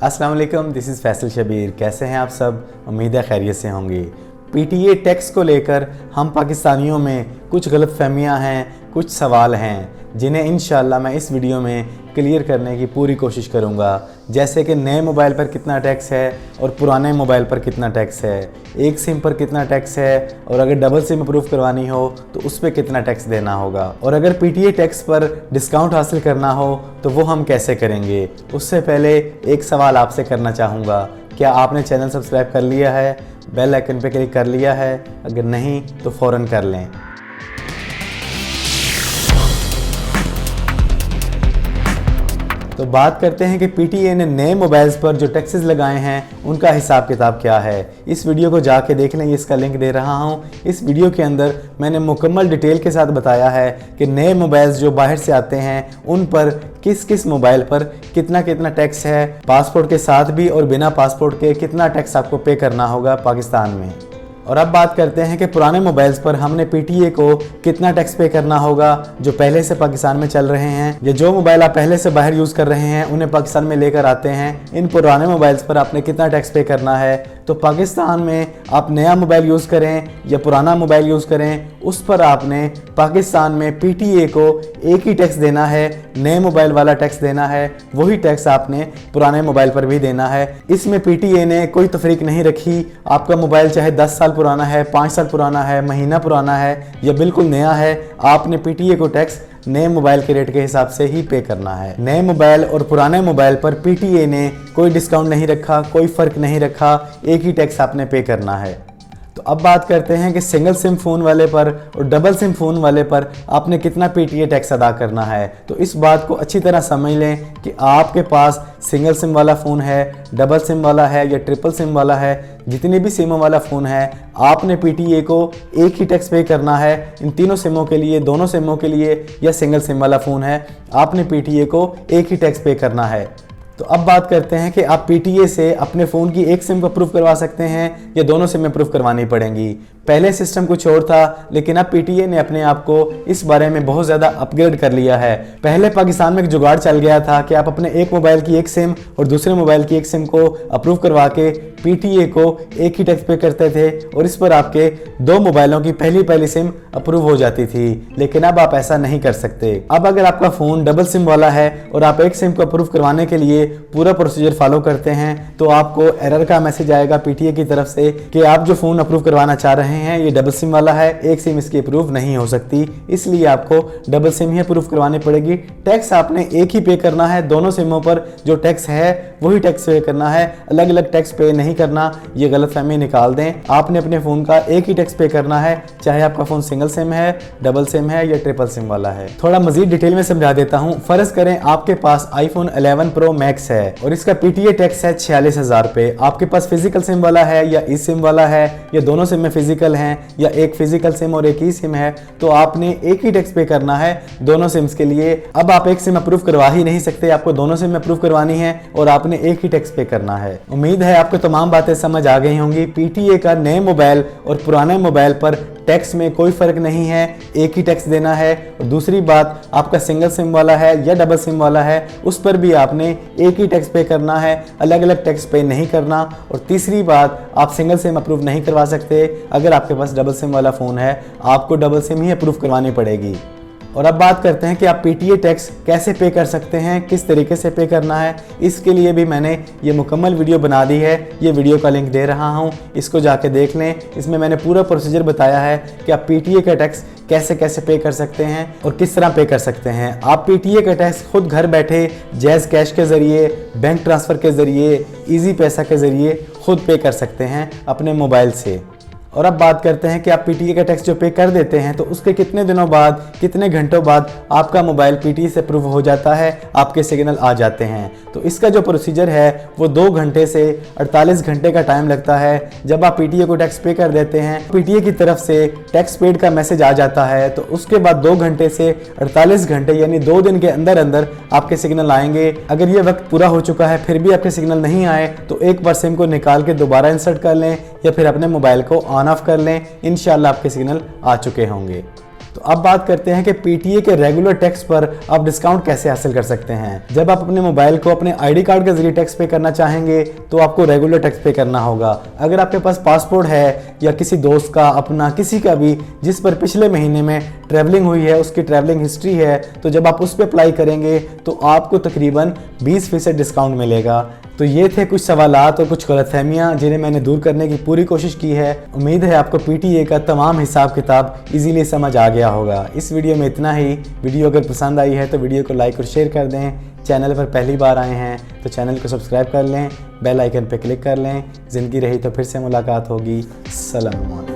अस्सलाम वालेकुम, this is Faisal Shabir. कैसे हैं आप सब? उम्मीद है खैरियत से होंगे। पीटीए टैक्स को लेकर हम पाकिस्तानियों में कुछ गलतफहमियां हैं, कुछ सवाल हैं जिन्हें इंशाअल्लाह मैं इस वीडियो में क्लियर करने की पूरी कोशिश करूंगा। जैसे कि नए मोबाइल पर कितना टैक्स है और पुराने मोबाइल पर कितना टैक्स है, एक सिम पर कितना टैक्स है और अगर डबल सिम अप्रूव करवानी हो तो उस पर कितना टैक्स देना होगा, और अगर पीटीए टैक्स पर डिस्काउंट हासिल करना हो तो वो हम कैसे करेंगे। उससे पहले एक सवाल आपसे करना चाहूँगा, क्या आपने चैनल सब्सक्राइब कर लिया है, बेल आइकन पे क्लिक कर लिया है? अगर नहीं तो फ़ौरन कर लें। तो बात करते हैं कि पीटीए ने नए मोबाइल्स पर जो टैक्सेस लगाए हैं उनका हिसाब किताब क्या है। इस वीडियो को जाके देख लें, इसका लिंक दे रहा हूँ। इस वीडियो के अंदर मैंने मुकम्मल डिटेल के साथ बताया है कि नए मोबाइल्स जो बाहर से आते हैं उन पर किस किस मोबाइल पर कितना कितना टैक्स है, पासपोर्ट के साथ भी और बिना पासपोर्ट के कितना टैक्स आपको पे करना होगा पाकिस्तान में। और अब बात करते हैं कि पुराने मोबाइल्स पर हमने पीटीए को कितना टैक्स पे करना होगा जो पहले से पाकिस्तान में चल रहे हैं, या जो मोबाइल आप पहले से बाहर यूज़ कर रहे हैं उन्हें पाकिस्तान में लेकर आते हैं। इन पुराने मोबाइल्स पर आपने कितना टैक्स पे करना है। तो पाकिस्तान में आप नया मोबाइल यूज़ करें या पुराना मोबाइल यूज़ करें, उस पर आपने पाकिस्तान में पीटीए को एक ही टैक्स देना है, नए मोबाइल वाला टैक्स देना है। वही टैक्स आपने पुराने मोबाइल पर भी देना है। इसमें पीटीए ने कोई तफरीक नहीं रखी। आपका मोबाइल चाहे 10 साल पुराना है, 5 साल पुराना है, महीना पुराना है या बिल्कुल नया है, आपने पीटीए को टैक्स नए मोबाइल के रेट के हिसाब से ही पे करना है। नए मोबाइल और पुराने मोबाइल पर पीटीए ने कोई डिस्काउंट नहीं रखा, कोई फ़र्क नहीं रखा, एक ही टैक्स आपने पे करना है। तो अब बात करते हैं कि सिंगल सिम फ़ोन वाले पर और डबल सिम फ़ोन वाले पर आपने कितना पीटीए टैक्स अदा करना है। तो इस बात को अच्छी तरह समझ लें कि आपके पास सिंगल सिम वाला फ़ोन है, डबल सिम वाला है या ट्रिपल सिम वाला है, जितने भी सिमों वाला फ़ोन है आपने पीटीए को एक ही टैक्स पे करना है। इन तीनों सिमों के लिए, दोनों सिमों के लिए या सिंगल सिम वाला फ़ोन है, आपने पीटीए को एक ही टैक्स पे करना है। तो अब बात करते हैं कि आप पीटीए से अपने फ़ोन की एक सिम को अप्रूव करवा सकते हैं या दोनों सिम अप्रूव करवानी पड़ेंगी। पहले सिस्टम कुछ और था, लेकिन अब पीटीए ने अपने आप को इस बारे में बहुत ज़्यादा अपग्रेड कर लिया है। पहले पाकिस्तान में एक जुगाड़ चल गया था कि आप अपने एक मोबाइल की एक सिम और दूसरे मोबाइल की एक सिम को अप्रूव करवा के पीटीए को एक ही टैक्स पे करते थे और इस पर आपके दो मोबाइलों की पहली सिम अप्रूव हो जाती थी। लेकिन अब आप ऐसा नहीं कर सकते। अब अगर आपका फ़ोन डबल सिम वाला है और आप एक सिम को अप्रूव करवाने के लिए पूरा प्रोसीजर फॉलो करते हैं तो आपको एरर का मैसेज आएगा पीटीए की तरफ से कि आप जो फ़ोन अप्रूव करवाना चाह रहे हैं ये डबल सिम वाला है, एक सिम इसकी अप्रूव नहीं हो सकती, इसलिए आपको डबल सिम ही अप्रूव करवानी पड़ेगी। टैक्स आपने एक ही पे करना है, दोनों सिमों पर जो टैक्स है वही टैक्स पे करना है, अलग अलग टैक्स पे नहीं करना। ये गलतफहमी निकाल दें। आपने अपने फ़ोन का एक ही टैक्स पे करना है, चाहे आपका फ़ोन सिंगल सिम है, डबल सिम है या ट्रिपल सिम वाला है। थोड़ा मजीद डिटेल में समझा देता हूँ। फ़र्ज करें आपके पास आईफोन 11 प्रो मैक्स है और इसका पीटीए टैक्स है 46,000 रुपये। आपके पास फिजिकल सिम वाला है या ई सिम वाला है या दोनों सिम में फिजिकल हैं या एक फिजिकल सिम और एक ई सिम है, तो आपने एक ही टैक्स पे करना है दोनों सिम्स के लिए। अब आप एक सिम अप्रूव करवा ही नहीं सकते, आपको दोनों सिम अप्रूव करवानी है और आपने एक ही टैक्स पे करना है। उम्मीद है आपको तमाम बातें समझ आ गई होंगी। पीटीए का नए मोबाइल और पुराने मोबाइल पर टैक्स में कोई फ़र्क नहीं है, एक ही टैक्स देना है। और दूसरी बात, आपका सिंगल सिम वाला है या डबल सिम वाला है उस पर भी आपने एक ही टैक्स पे करना है, अलग अलग टैक्स पे नहीं करना। और तीसरी बात, आप सिंगल सिम अप्रूव नहीं करवा सकते। अगर आपके पास डबल सिम वाला फ़ोन है आपको डबल सिम ही अप्रूव करवानी पड़ेगी। और अब बात करते हैं कि आप पीटीए टैक्स कैसे पे कर सकते हैं, किस तरीके से पे करना है। इसके लिए भी मैंने ये मुकम्मल वीडियो बना दी है, ये वीडियो का लिंक दे रहा हूँ, इसको जाके देख लें। इसमें मैंने पूरा प्रोसीजर बताया है कि आप पीटीए का टैक्स कैसे कैसे पे कर सकते हैं और किस तरह पे कर सकते हैं। आप पीटीए का टैक्स खुद घर बैठे जैज़ कैश के ज़रिए, बैंक ट्रांसफ़र के ज़रिए, ईजी पैसा के ज़रिए खुद पे कर सकते हैं अपने मोबाइल से। और अब बात करते हैं कि आप पीटीए का टैक्स जो पे कर देते हैं तो उसके कितने दिनों बाद, कितने घंटों बाद आपका मोबाइल पीटीए से अप्रूव हो जाता है, आपके सिग्नल आ जाते हैं। तो इसका जो प्रोसीजर है वो 2 घंटे से 48 घंटे का टाइम लगता है। जब आप पीटीए को टैक्स पे कर देते हैं, पीटीए की तरफ से टैक्स पेड का मैसेज आ जाता है, तो उसके बाद 2 घंटे से 48 घंटे यानी 2 दिन के अंदर अंदर आपके सिग्नल आएंगे। अगर ये वक्त पूरा हो चुका है फिर भी आपके सिग्नल नहीं आए तो एक बार सिम को निकाल के दोबारा इंसर्ट कर लें या फिर अपने मोबाइल को ऑन ऑफ कर लें। इंशाल्लाह आपके सिग्नल आ चुके होंगे। तो अब बात करते हैं कि पीटीए के रेगुलर टैक्स पर आप डिस्काउंट कैसे हासिल कर सकते हैं। जब आप अपने मोबाइल को अपने आईडी कार्ड के जरिए टैक्स पे करना चाहेंगे तो आपको रेगुलर टैक्स पे करना होगा। अगर आपके पास पासपोर्ट है या किसी दोस्त का, अपना, किसी का भी जिस पर पिछले महीने में ट्रैवलिंग हुई है, उसकी ट्रैवलिंग हिस्ट्री है, तो जब आप उस पर अप्लाई करेंगे तो आपको तकरीबन 20% डिस्काउंट मिलेगा। तो ये थे कुछ सवालात और कुछ गलतफहमियाँ जिन्हें मैंने दूर करने की पूरी कोशिश की है। उम्मीद है आपको पीटीए का तमाम हिसाब किताब इजीली समझ आ गया होगा। इस वीडियो में इतना ही। वीडियो अगर पसंद आई है तो वीडियो को लाइक और शेयर कर दें। चैनल पर पहली बार आए हैं तो चैनल को सब्सक्राइब कर लें, बेल आइकन पर क्लिक कर लें। ज़िंदगी रही तो फिर से मुलाकात होगी। सलाम।